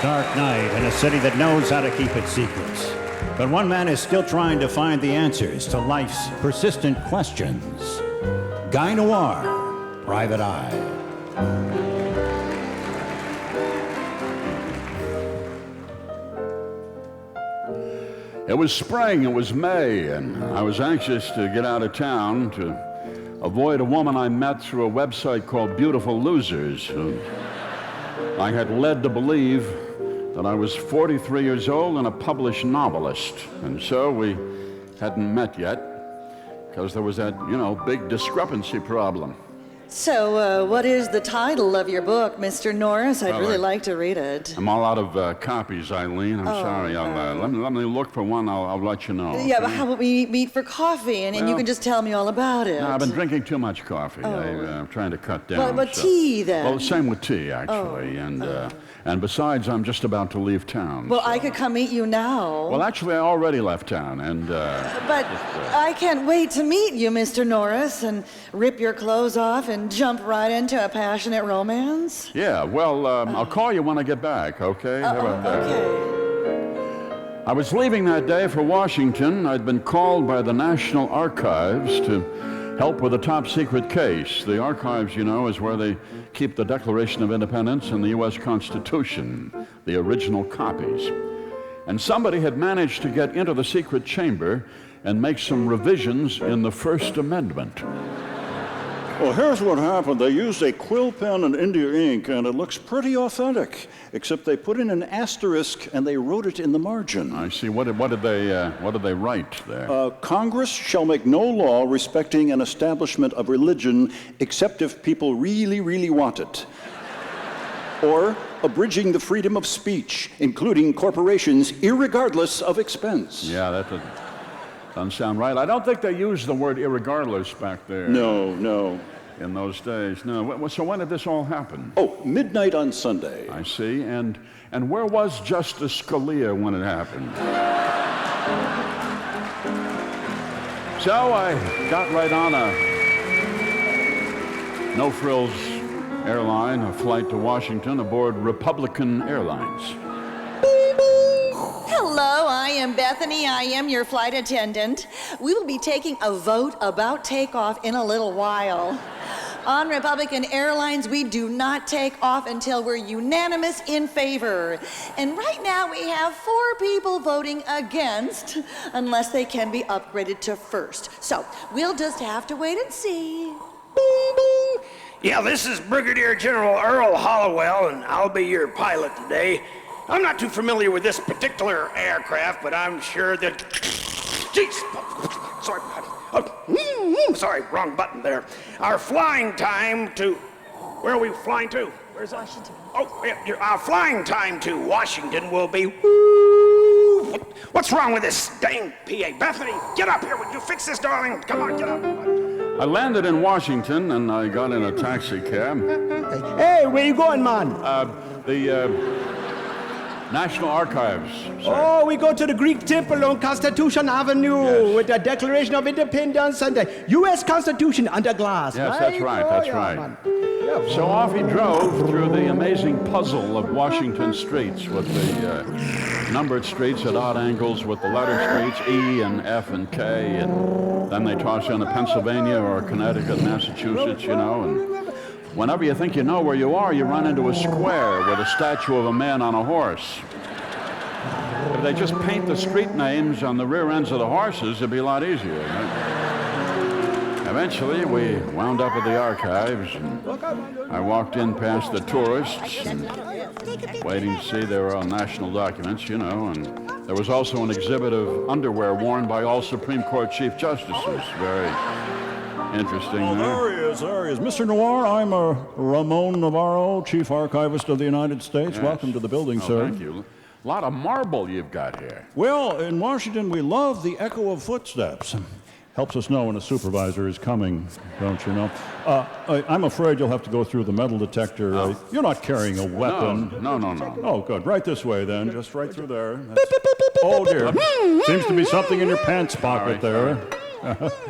dark night in a city that knows how to keep its secrets. But one man is still trying to find the answers to life's persistent questions. Guy Noir, Private Eye. It was spring, it was May, and I was anxious to get out of town to avoid a woman I met through a website called Beautiful Losers, who I had led to believe that I was 43 years old and a published novelist. And so we hadn't met yet because there was that, big discrepancy problem. So, what is the title of your book, Mr. Norris? I'd really like to read it. I'm all out of copies, Eileen. I'm sorry. Let me look for one. I'll let you know. Yeah, but how about we meet for coffee, and you can just tell me all about it? No, I've been drinking too much coffee. I'm trying to cut down. But tea, then? Well, the same with tea, actually. And besides, I'm just about to leave town. Well, I could come meet you now. Well, actually, I already left town, and... But I can't wait to meet you, Mr. Norris, and rip your clothes off and jump right into a passionate romance? Yeah, well, I'll call you when I get back, okay? Okay. I was leaving that day for Washington. I'd been called by the National Archives to help with a top-secret case. The Archives, is where they keep the Declaration of Independence and the U.S. Constitution, the original copies. And somebody had managed to get into the secret chamber and make some revisions in the First Amendment. Well, here's what happened. They used a quill pen and India ink, and it looks pretty authentic, except they put in an asterisk and they wrote it in the margin. I see. What did they write there? Congress shall make no law respecting an establishment of religion except if people really, really want it. Or abridging the freedom of speech, including corporations, irregardless of expense. Yeah, that doesn't sound right. I don't think they used the word irregardless back there. No. In those days, no. So when did this all happen? Oh, midnight on Sunday. I see. And where was Justice Scalia when it happened? So I got right on a no-frills airline, a flight to Washington aboard Republican Airlines. Hello, I am Bethany. I am your flight attendant. We will be taking a vote about takeoff in a little while. On Republican Airlines, we do not take off until we're unanimous in favor. And right now we have 4 people voting against, unless they can be upgraded to first. So we'll just have to wait and see. Yeah, this is Brigadier General Earl Hollowell, and I'll be your pilot today. I'm not too familiar with this particular aircraft, but I'm sure that... Jeez! Sorry. Sorry, wrong button there. Our flying time to... Where are we flying to? Where's that? Washington. Oh, yeah, our flying time to Washington will be... What's wrong with this dang PA? Bethany, get up here. Would you fix this, darling? Come on, get up. I landed in Washington, and I got in a taxi cab. Hey, where you going, man? The National Archives. Sorry. Oh, we go to the Greek temple on Constitution Avenue with the Declaration of Independence and the U.S. Constitution under glass. Yes, right? that's right, that's right. Man. So off he drove through the amazing puzzle of Washington streets with the numbered streets at odd angles with the letter streets, E and F and K, and then they toss you into Pennsylvania or Connecticut, Massachusetts, and whenever you think you know where you are, you run into a square with a statue of a man on a horse. If they just paint the street names on the rear ends of the horses, it'd be a lot easier. Right? Eventually, we wound up at the archives, and I walked in past the tourists, and waiting to see there were all national documents, and there was also an exhibit of underwear worn by all Supreme Court Chief Justices. Very interesting. Oh, there he is. Mr. Noir, I'm Ramon Navarro, Chief Archivist of the United States. Yes. Welcome to the building, sir. Thank you. A lot of marble you've got here. Well, in Washington, we love the echo of footsteps. Helps us know when a supervisor is coming, don't you know? I'm afraid you'll have to go through the metal detector. You're not carrying a weapon. No. Oh, good. Right this way, then. Just right through there. Oh, dear. Seems to be something in your pants pocket there.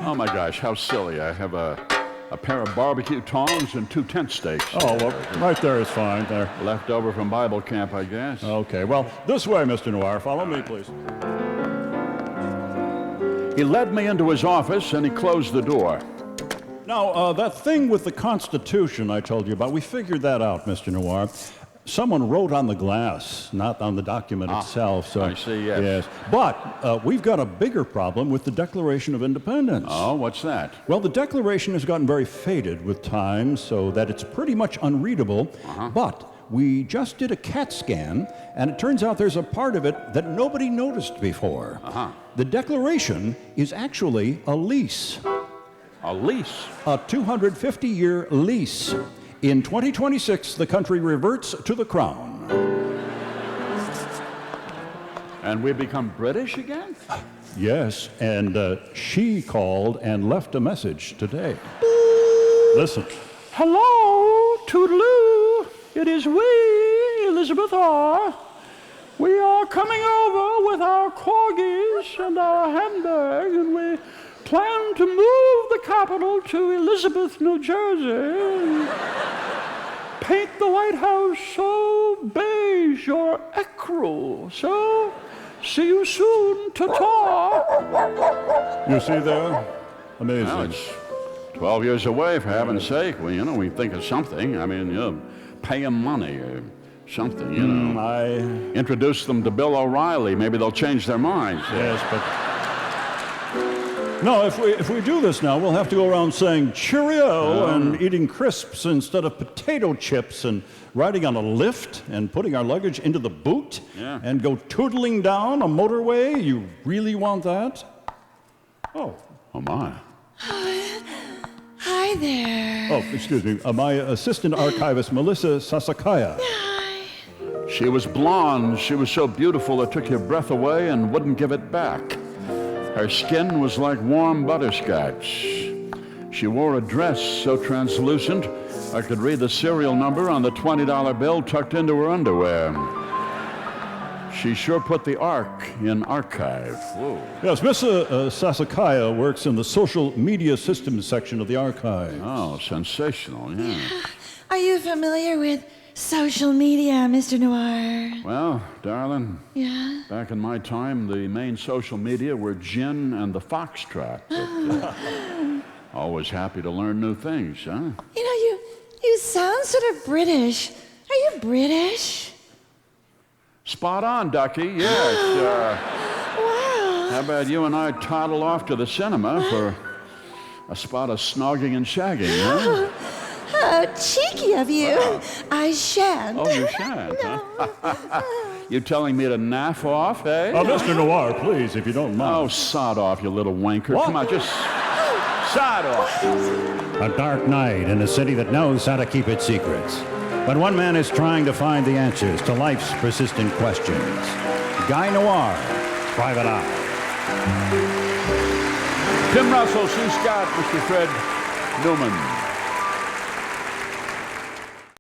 Oh, my gosh, how silly. I have a a pair of barbecue tongs, and 2 tent stakes. Oh, well, right there is fine. There. Left over from Bible camp, I guess. Okay, well, this way, Mr. Noir. Follow me, please. He led me into his office, and he closed the door. Now, that thing with the Constitution I told you about, we figured that out, Mr. Noir. Someone wrote on the glass, not on the document itself. So I see, yes. Yes. But we've got a bigger problem with the Declaration of Independence. Oh, what's that? Well, the Declaration has gotten very faded with time, so that it's pretty much unreadable. But we just did a CAT scan, and it turns out there's a part of it that nobody noticed before. The Declaration is actually a lease. A lease? A 250-year lease. In 2026, the country reverts to the crown. And we become British again? Yes, and she called and left a message today. Listen. Hello, Toodaloo. It is we, Elizabeth R. We are coming over with our corgis and our handbag, and we plan to move the capital to Elizabeth, New Jersey. Paint the White House so beige or ecru. So, see you soon, ta-ta. You see there? Amazing. Well, it's 12 years away, for heaven's sake. Well, we think of something. I mean, pay them money or something, Introduce them to Bill O'Reilly. Maybe they'll change their minds. Yes, but... No, if we do this now, we'll have to go around saying cheerio and eating crisps instead of potato chips and riding on a lift and putting our luggage into the boot and go tootling down a motorway. You really want that? Oh. Oh, my. Hi there. Oh, excuse me. My assistant archivist, Melissa Sasakaya. Hi. She was blonde. She was so beautiful it took your breath away and wouldn't give it back. Her skin was like warm butterscotch. She wore a dress so translucent I could read the serial number on the $20 bill tucked into her underwear. She sure put the ARC in archive. Whoa. Yes, Miss Sasakaya works in the social media systems section of the archive. Oh, sensational, yeah. Are you familiar with social media, Mr. Noir? Well, darling, Yeah? back in my time, the main social media were gin and the foxtrot. But, always happy to learn new things, huh? You sound sort of British. Are you British? Spot on, Ducky, yes. Wow. How about you and I toddle off to the cinema for a spot of snogging and shagging, huh? How cheeky of you. I shan't. Oh, you shan't, huh? You telling me to naff off, eh? Oh, Mr. Noir, please, if you don't mind. Oh, sod off, you little wanker. What? Come on, just sod off. A dark night in a city that knows how to keep its secrets. But one man is trying to find the answers to life's persistent questions. Guy Noir, Private Eye. Tim Russell, Sue Scott, Mr. Fred Newman.